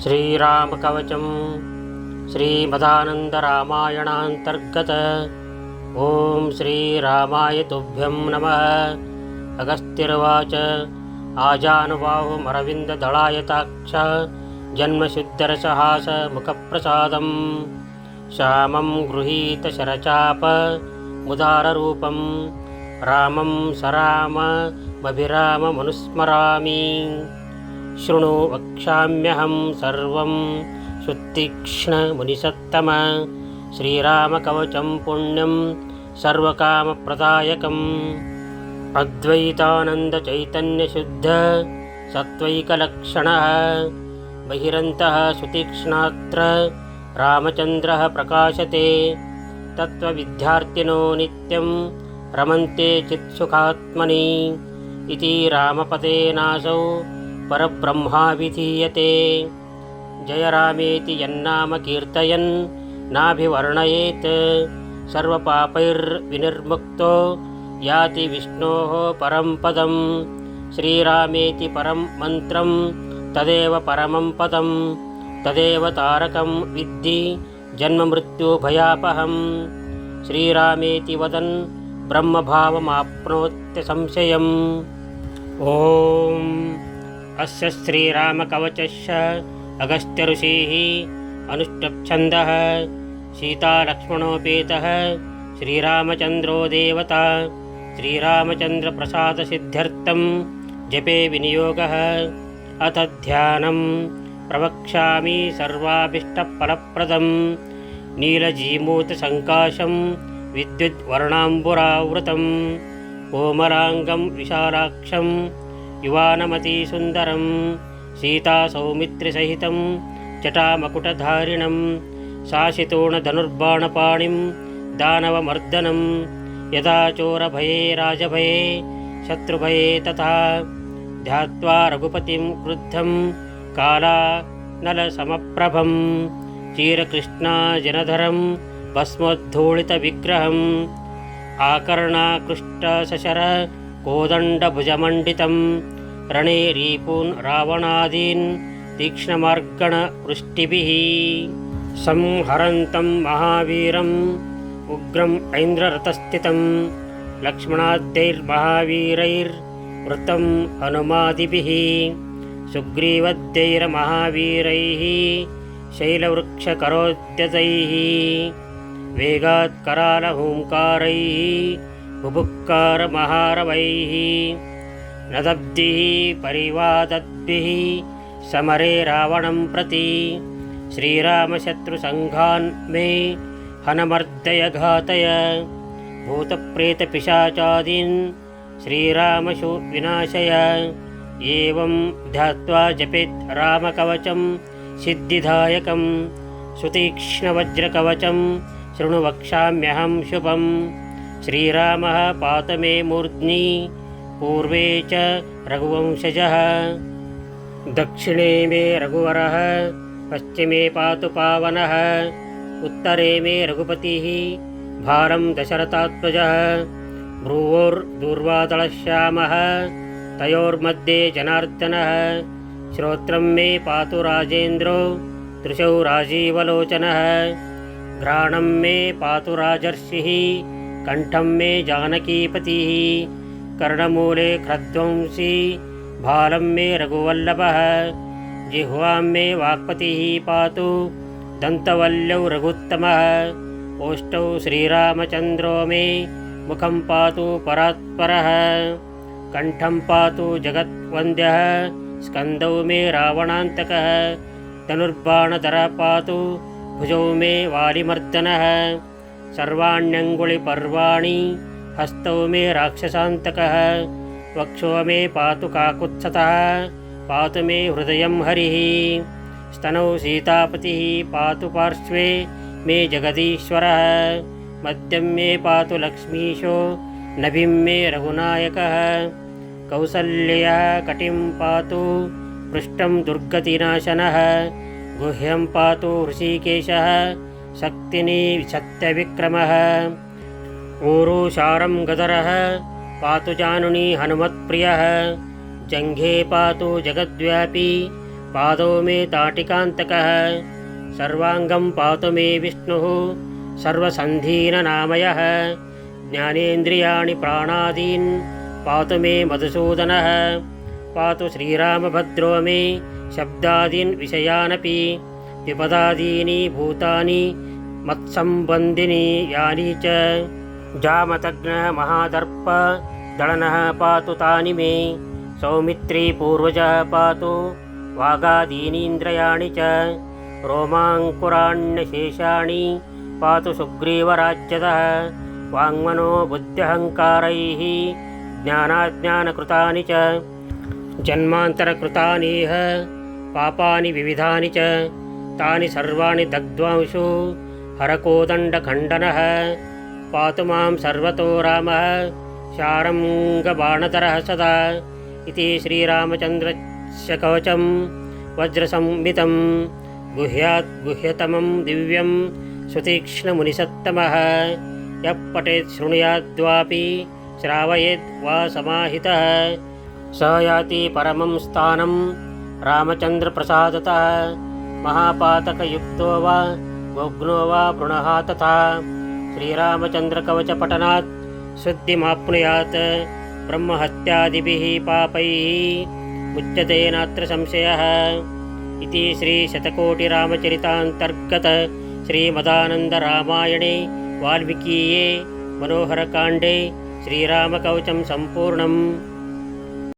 श्रीरामकवचं श्रीमदानन्दरामायणान्तर्गत। ॐ श्रीरामाय तुभ्यं नमः। अगस्त्युवाच आजानुबाहुमरविन्ददलायताक्ष जन्मशुद्धरसहास मुखप्रसादं श्यामं गृहीतशरचाप मुदाररूपं रामं सराममभिराममनुस्मरामि। शृणु वक्ष्याम्यहं सर्वं सुतीक्ष्णमुनिसत्तम। श्रीरामकवचं पुण्यं सर्वकामप्रदायकम्। अद्वैतानन्दचैतन्यशुद्ध सत्त्वैकलक्षणः बहिरन्तः सुतीक्ष्णात्र रामचन्द्रः प्रकाशते। तत्त्वविद्यार्थिनो नित्यं रमन्ते चित्सुखात्मनि इति रामपदेनासौ परब्रह्माभिधीयते। जय रामेति यन्नाम कीर्तयन् नाभिवर्णयेत् सर्वपापैर्विनिर्मुक्तो याति विष्णोः परं पदं। श्रीरामेति परं मन्त्रं तदेव परमं पदं। तदेव तारकं विद्धि जन्ममृत्युभयापहम्। श्रीरामेति वदन् ब्रह्मभावमाप्नोत्यसंशयम्। ॐ अस्य श्रीरामकवचस्य अगस्त्यऋषिः अनुष्टुप्छन्दः। सीतालक्ष्मणोपेतः श्रीरामचन्द्रो देवता। श्रीरामचन्द्रप्रसादसिद्ध्यर्थं जपे विनियोगः। अथ ध्यानं प्रवक्ष्यामि सर्वाभीष्टफलप्रदं। नीलजीमूतसङ्काशं विद्युद्वर्णाम्बुरावृतं कोमलाङ्गं विशालाक्षं युवानमतिसुन्दरं सीतासौमित्रिसहितं जटामकुटधारिणं शासितोणधनुर्बाणपाणिं दानवमर्दनं। यदा चोरभये राजभये शत्रुभये तथा ध्यात्वा रघुपतिं क्रुद्धं कालानलसमप्रभं चीरकृष्णाजनधरं भस्मोद्धूलितविग्रहम् आकर्णाकृष्टशशर कोदण्डभुजमण्डितं रणे रीपून् रावणादीन् तीक्ष्णमार्गणवृष्टिभिः संहरन्तं महावीरम् उग्रम् ऐन्द्ररथस्थितं लक्ष्मणाद्यैर्महावीरैर्वृतं हनुमादिभिः सुग्रीवद्यैर्महावीरैः शैलवृक्षकरोद्यतैः वेगात् करालहूङ्कारैः बुभुक्कारमहारवैः नदब्धिः परिवादद्भिः समरे रावणं प्रति श्रीरामशत्रुसङ्घान् मे हनमर्दय घातय भूतप्रेतपिशाचादीन् श्रीरामशु विनाशय। एवं ध्यात्वा जपेत् रामकवचं सिद्धिदायकं सुतीक्ष्णवज्रकवचं शृणु वक्ष्याम्यहं शुभम्। श्रीरामः पात मे मूर्ध्नि पूर्वे च रघुवंशजः दक्षिणे मे रघुवरः पश्चिमे पातु पावनः उत्तरे मे रघुपतिः भारं दशरथात्मजः भ्रुवोर्दूर्वादलश्यामः तयोर्मध्ये जनार्दनः श्रोत्रं मे पातु राजेन्द्रो दृशौ राजीवलोचनः घ्राणं मे पातु राजर्षिः कण्ठं मे जानकीपतिः कर्णमूले खद्वंसी भालं मे रघुवल्लभः जिह्वां मे वाक्पतिः पातु दन्तवल्लौ रघुत्तमः ओष्ठौ श्रीरामचन्द्रो मे मुखं पातु परात्परः कण्ठं पातु जगद्वन्द्यः स्कन्दौ मे रावणान्तकः धनुर्बाणधरः पातु भुजौ मे वालिमर्दनः सर्वाण्यङ्गुलिपर्वाणि हस्तौ मे राक्षसान्तकः वक्षो मे पातु काकुत्स्थतः पातु मे हृदयं हरिः स्तनौ सीतापतिः पातु पार्श्वे मे जगदीश्वरः मध्यं मे पातु लक्ष्मीशो नभिं मे रघुनायकः कौसल्यया कटिं पातु पृष्ठं दुर्गतिनाशनः गुह्यं पातु ऋषिकेशः शक्तिनी सत्यविक्रमः ऊरुशारं गदरः पातु जानुनी हनुमत्प्रियः जङ्घे पातु जगद्व्यापी पादौ मे ताटिकान्तकः सर्वाङ्गं पातु मे विष्णुः सर्वसन्धीननामयः ज्ञानेन्द्रियाणि प्राणादीन् पातु मे मधुसूदनः पातु श्रीरामभद्रो मे शब्दादीन् विषयानपि विपदादीनि भूतानि मत्सम्बन्धिनी यानि च जामतग्नः महादर्प दळनः पातु तानि मे सौमित्री पूर्वजः पातु वागादीनीन्द्रियाणि च रोमाङ्कुराण्यशेषाणि पातु सुग्रीवराज्यतः वाङ्मनो बुद्ध्यहङ्कारैः ज्ञानाज्ञानकृतानि च जन्मान्तरकृतानीह पापानि विविधानि च तानि सर्वाणि दग्ध्वांशु हरकोदण्डखण्डनः पातु मां सर्वतो रामः शारङ्गबाणधरः सदा इति श्रीरामचन्द्रस्य कवचं वज्रसंहितं गुह्यात् गुह्यतमं दिव्यं सुतीक्ष्णमुनिसत्तमः यः पठेत् शृणुयाद्वापि श्रावयेद् वा समाहितः स याति परमं स्थानं रामचन्द्रप्रसादतः महापातकयुक्तो वा गोघ्नो वा वृणः तथा श्रीरामचन्द्रकवचपठनात् शुद्धिमाप्नुयात् ब्रह्महत्यादिभिः पापैः मुच्यते नात्र संशयः इति श्रीशतकोटिरामचरितान्तर्गत श्रीमदानन्दरामायणे वाल्मीकीये मनोहरकाण्डे श्रीरामकवचं सम्पूर्णम्।